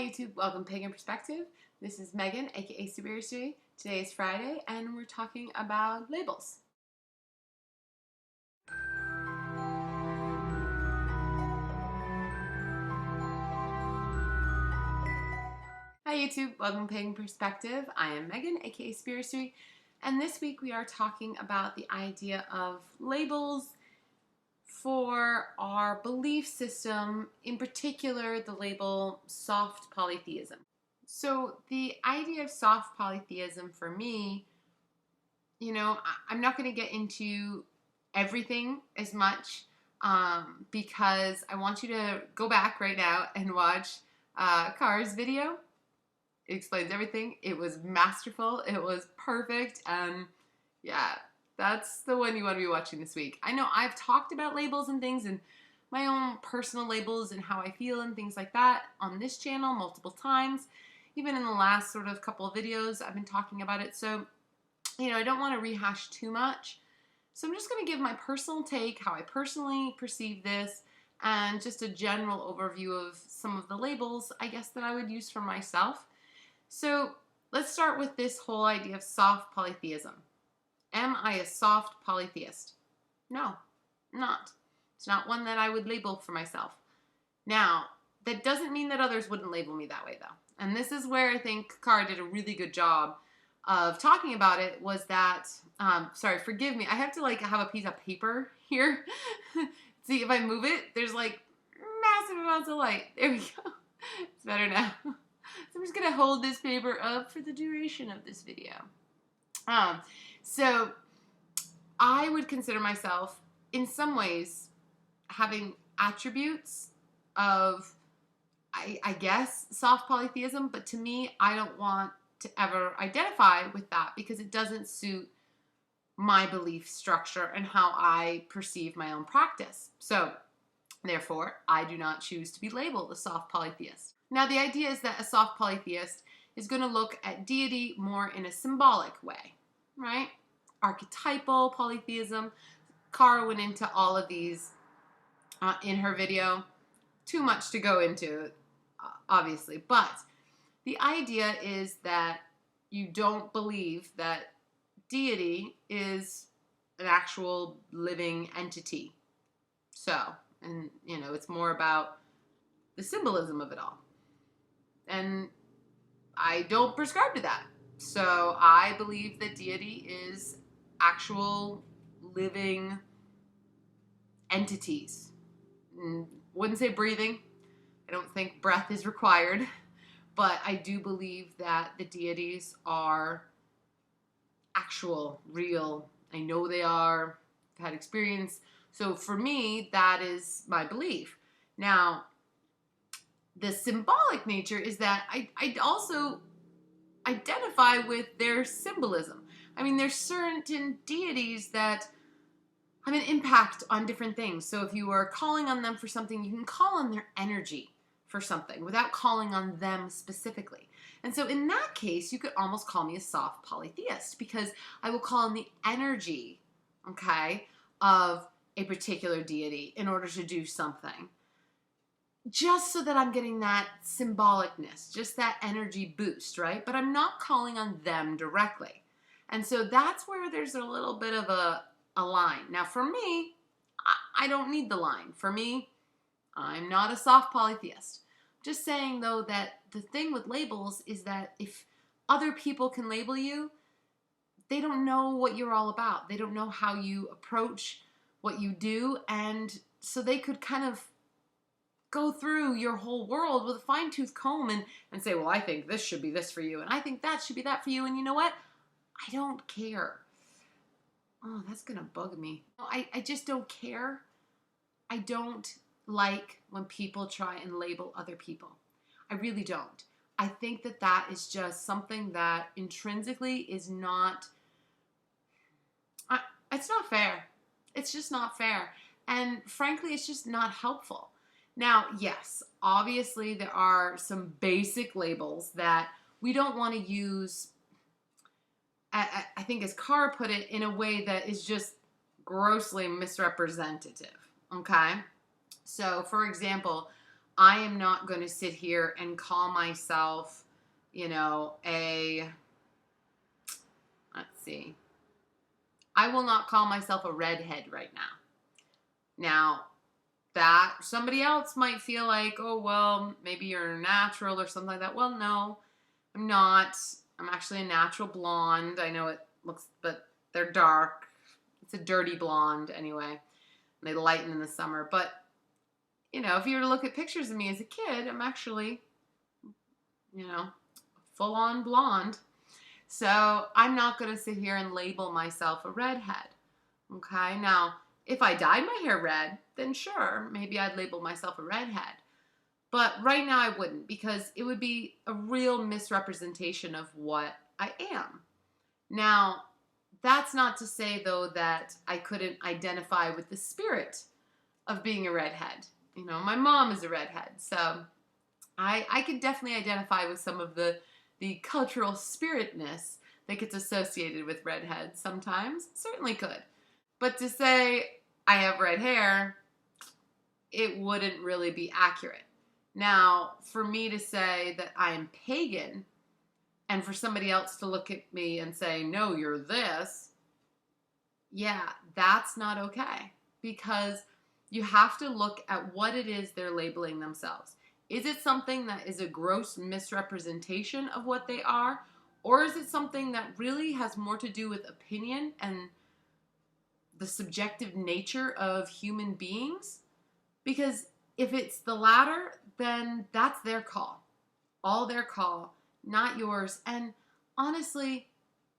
Hi YouTube, welcome to Pagan Perspective. This is Megan, aka Superior Sui. Today is Friday and we're talking about labels. Hi YouTube, welcome to Pagan Perspective. I am Megan, aka Superior Sui, and this week we are talking about the idea of labels for our belief system, in particular the label soft polytheism. So the idea of soft polytheism for me, I'm not going to get into everything as much because I want you to go back right now and watch Car's video. It explains everything. It was masterful. It was perfect. Yeah, that's the one you want to be watching this week. I know I've talked about labels and things and my own personal labels and how I feel and things like that on this channel multiple times. Even in the last sort of couple of videos, I've been talking about it. So, I don't want to rehash too much. So I'm just going to give my personal take, how I personally perceive this, and just a general overview of some of the labels, I guess, that I would use for myself. So let's start with this whole idea of soft polytheism. Am I a soft polytheist? No, I'm not. It's not one that I would label for myself. Now, that doesn't mean that others wouldn't label me that way, though. And this is where I think Cara did a really good job of talking about it, was that, sorry, forgive me, I have to have a piece of paper here. See, if I move it, there's massive amounts of light. There we go. It's better now. So I'm just gonna hold this paper up for the duration of this video. So I would consider myself, in some ways, having attributes of, I guess, soft polytheism, but to me, I don't want to ever identify with that because it doesn't suit my belief structure and how I perceive my own practice. So, therefore, I do not choose to be labeled a soft polytheist. Now, the idea is that a soft polytheist is going to look at deity more in a symbolic way, right? Archetypal polytheism. Cara went into all of these in her video. Too much to go into, obviously, but the idea is that you don't believe that deity is an actual living entity. So, and it's more about the symbolism of it all. And I don't prescribe to that. So I believe that deity is actual living entities. Wouldn't say breathing. I don't think breath is required. But I do believe that the deities are actual, real. I know they are. I've had experience. So for me, that is my belief. Now, the symbolic nature is that I also identify with their symbolism. I mean, there's certain deities that have an impact on different things. So if you are calling on them for something, you can call on their energy for something without calling on them specifically. And so in that case, you could almost call me a soft polytheist because I will call on the energy, okay, of a particular deity in order to do something. Just so that I'm getting that symbolicness, just that energy boost, right? But I'm not calling on them directly. And so that's where there's a little bit of a line. Now for me, I don't need the line. For me, I'm not a soft polytheist. Just saying, though, that the thing with labels is that if other people can label you, they don't know what you're all about. They don't know how you approach what you do, and so they could kind of go through your whole world with a fine-tooth comb and say, well, I think this should be this for you, and I think that should be that for you, and you know what? I don't care. Oh, that's gonna bug me. I just don't care. I don't like when people try and label other people. I really don't. I think that that is just something that intrinsically is not, it's not fair. It's just not fair. And frankly, it's just not helpful. Now, yes, obviously there are some basic labels that we don't want to use, I think as Cara put it, in a way that is just grossly misrepresentative, okay? So, for example, I am not going to sit here and call myself, let's see, I will not call myself a redhead right now. Now, that somebody else might feel like, oh, well, maybe you're natural or something like that. Well, no, I'm not. I'm actually a natural blonde. I know it looks, but they're dark. It's a dirty blonde anyway. They lighten in the summer. But, if you were to look at pictures of me as a kid, I'm actually, full on blonde. So I'm not going to sit here and label myself a redhead. Okay? Now, if I dyed my hair red, then sure, maybe I'd label myself a redhead. But right now I wouldn't, because it would be a real misrepresentation of what I am. Now, that's not to say, though, that I couldn't identify with the spirit of being a redhead. My mom is a redhead, so I could definitely identify with some of the cultural spiritness that gets associated with redheads sometimes. Certainly could. But to say I have red hair, it wouldn't really be accurate. Now, for me to say that I am pagan, and for somebody else to look at me and say, no, you're this, yeah, that's not okay. Because you have to look at what it is they're labeling themselves. Is it something that is a gross misrepresentation of what they are? Or is it something that really has more to do with opinion and the subjective nature of human beings? Because if it's the latter, then that's their call. All their call, not yours. And honestly,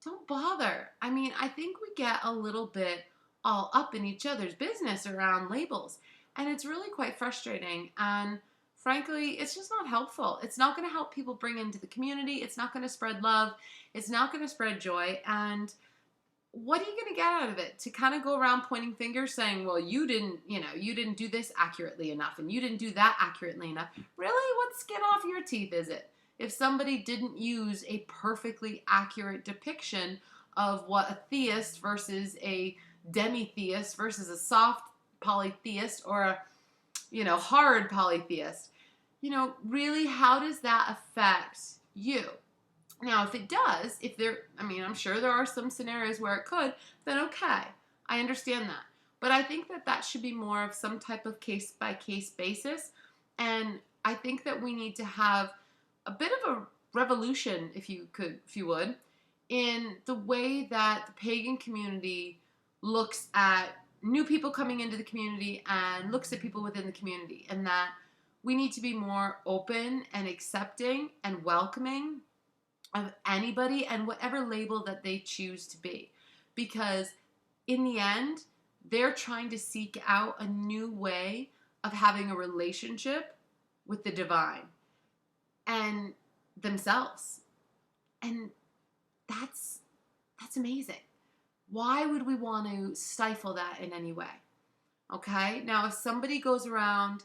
don't bother. I mean, I think we get a little bit all up in each other's business around labels. And it's really quite frustrating. And frankly, it's just not helpful. It's not going to help people bring into the community. It's not going to spread love. It's not going to spread joy. And what are you going to get out of it? To kind of go around pointing fingers saying, well, you didn't do this accurately enough and you didn't do that accurately enough. Really? What skin off your teeth is it? If somebody didn't use a perfectly accurate depiction of what a theist versus a demi-theist versus a soft polytheist or a hard polytheist, really, how does that affect you? Now, if it does, I'm sure there are some scenarios where it could, then okay, I understand that. But I think that should be more of some type of case-by-case basis. And I think that we need to have a bit of a revolution, if you would, in the way that the pagan community looks at new people coming into the community and looks at people within the community. And that we need to be more open and accepting and welcoming of anybody and whatever label that they choose to be. Because in the end, they're trying to seek out a new way of having a relationship with the divine and themselves. And that's amazing. Why would we want to stifle that in any way? Okay? Now, if somebody goes around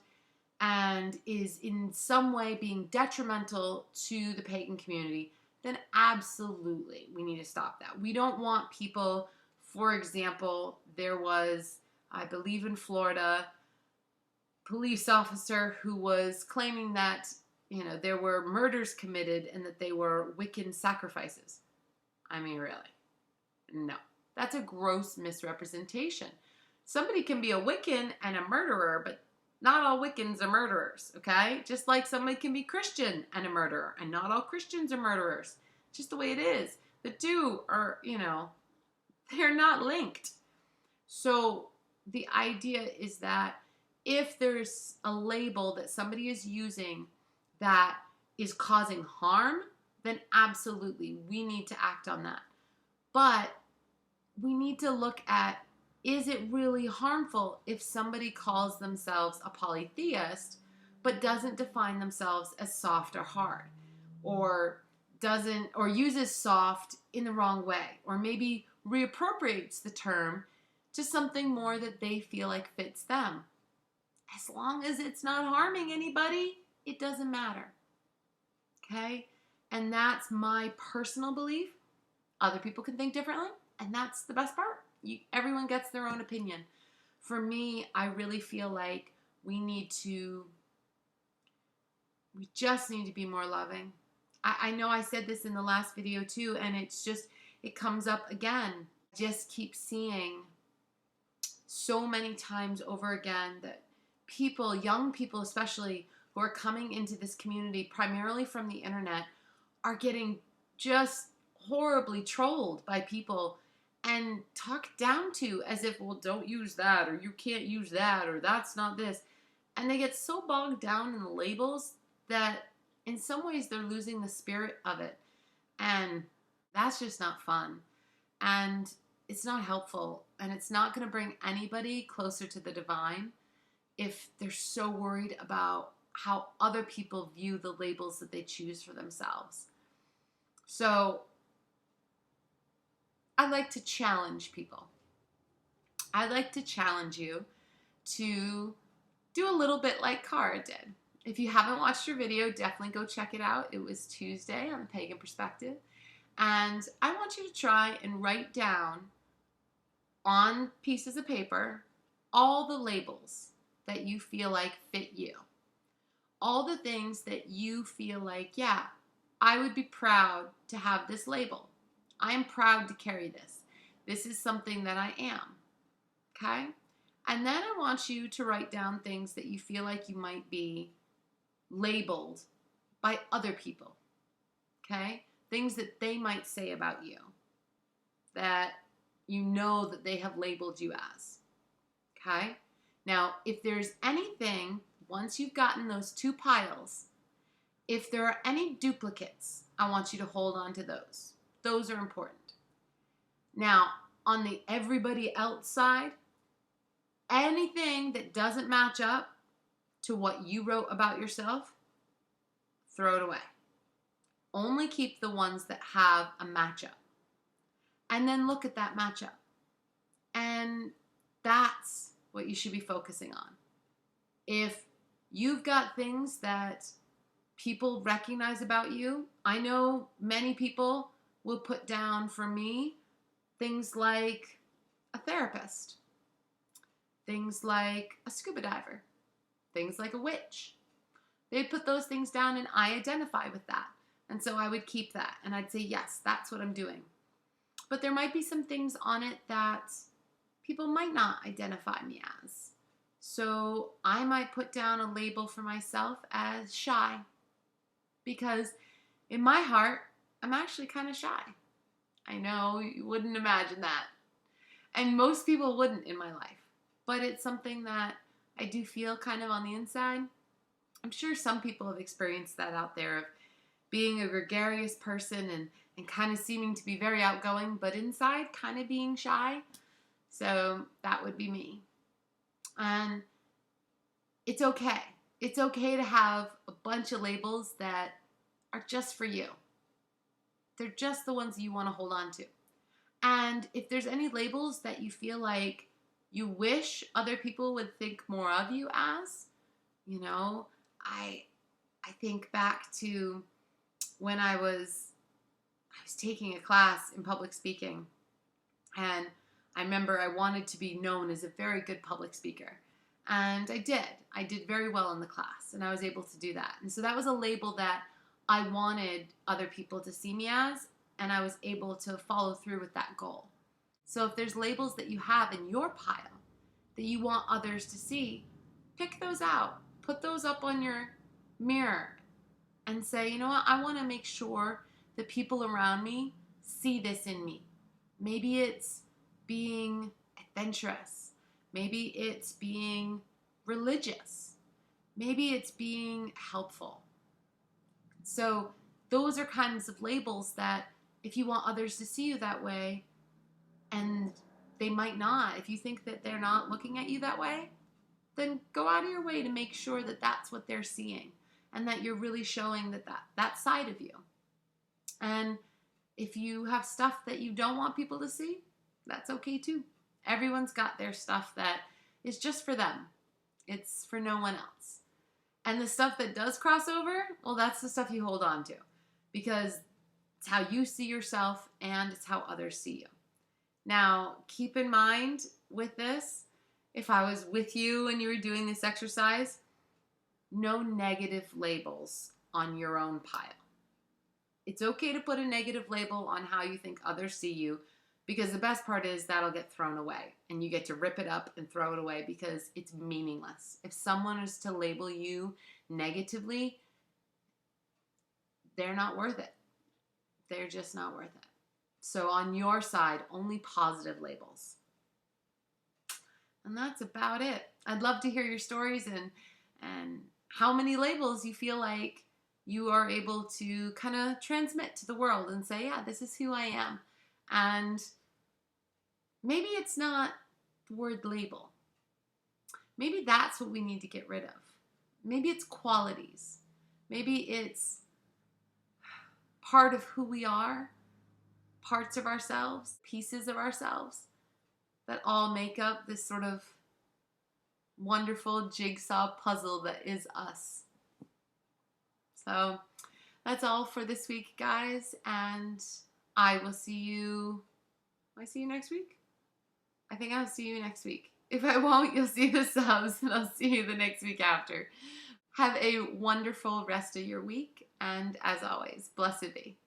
and is in some way being detrimental to the pagan community, then absolutely we need to stop that. We don't want people, for example, there was, I believe in Florida, police officer who was claiming that, there were murders committed and that they were Wiccan sacrifices. I mean, really? No. That's a gross misrepresentation. Somebody can be a Wiccan and a murderer, but not all Wiccans are murderers, okay? Just like somebody can be Christian and a murderer, and not all Christians are murderers. Just the way it is. The two are, they're not linked. So the idea is that if there's a label that somebody is using that is causing harm, then absolutely we need to act on that. But we need to look at, is it really harmful if somebody calls themselves a polytheist but doesn't define themselves as soft or hard, or uses soft in the wrong way, or maybe reappropriates the term to something more that they feel like fits them? As long as it's not harming anybody, it doesn't matter. Okay? And that's my personal belief. Other people can think differently, and that's the best part. Everyone gets their own opinion. For me, I really feel like we need to We just need to be more loving. I know I said this in the last video too, and it comes up again. Just keep seeing so many times over again that people, young people especially, who are coming into this community primarily from the internet, are getting just horribly trolled by people and talked down to as if, well, don't use that, or you can't use that, or that's not this. And they get so bogged down in the labels that in some ways they're losing the spirit of it. And that's just not fun. And it's not helpful. And it's not going to bring anybody closer to the divine if they're so worried about how other people view the labels that they choose for themselves. So I like to challenge people. I like to challenge you to do a little bit like Cara did. If you haven't watched her video, definitely go check it out. It was Tuesday on the Pagan Perspective. And I want you to try and write down on pieces of paper all the labels that you feel like fit you. All the things that you feel like, yeah, I would be proud to have this label. I am proud to carry this. This is something that I am. Okay? And then I want you to write down things that you feel like you might be labeled by other people. Okay? Things that they might say about you that you know that they have labeled you as. Okay? Now, if there's anything, once you've gotten those two piles, if there are any duplicates, I want you to hold on to those. Those are important. Now, on the everybody else side, anything that doesn't match up to what you wrote about yourself, throw it away. Only keep the ones that have a matchup. And then look at that matchup. And that's what you should be focusing on. If you've got things that people recognize about you, I know many people will put down for me things like a therapist, things like a scuba diver, things like a witch. They'd put those things down and I identify with that. And so I would keep that and I'd say, yes, that's what I'm doing. But there might be some things on it that people might not identify me as. So I might put down a label for myself as shy. Because in my heart, I'm actually kind of shy. I know you wouldn't imagine that. And most people wouldn't in my life. But it's something that I do feel kind of on the inside. I'm sure some people have experienced that out there of being a gregarious person and kind of seeming to be very outgoing, but inside kind of being shy. So that would be me. And it's okay. It's okay to have a bunch of labels that are just for you. They're just the ones you want to hold on to. And if there's any labels that you feel like you wish other people would think more of you as, you know, I think back to when I was taking a class in public speaking, and I remember I wanted to be known as a very good public speaker. And I did. I did very well in the class, and I was able to do that. And so that was a label that I wanted other people to see me as, and I was able to follow through with that goal. So if there's labels that you have in your pile that you want others to see, pick those out. Put those up on your mirror and say, you know what, I want to make sure that people around me see this in me. Maybe it's being adventurous. Maybe it's being religious. Maybe it's being helpful. So those are kinds of labels that if you want others to see you that way, and they might not, if you think that they're not looking at you that way, then go out of your way to make sure that that's what they're seeing and that you're really showing that side of you. And if you have stuff that you don't want people to see, that's okay too. Everyone's got their stuff that is just for them. It's for no one else. And the stuff that does cross over, well, that's the stuff you hold on to because it's how you see yourself and it's how others see you. Now, keep in mind with this, if I was with you and you were doing this exercise, no negative labels on your own pile. It's okay to put a negative label on how you think others see you, because the best part is that'll get thrown away and you get to rip it up and throw it away because it's meaningless. If someone is to label you negatively, they're not worth it. They're just not worth it. So on your side, only positive labels. And that's about it. I'd love to hear your stories and how many labels you feel like you are able to kind of transmit to the world and say, yeah, this is who I am. And maybe it's not the word label. Maybe that's what we need to get rid of. Maybe it's qualities. Maybe it's part of who we are, parts of ourselves, pieces of ourselves that all make up this sort of wonderful jigsaw puzzle that is us. So that's all for this week, guys, and I will see you. Will I see you next week? I think I'll see you next week. If I won't, you'll see the subs, and I'll see you the next week after. Have a wonderful rest of your week, and as always, blessed be.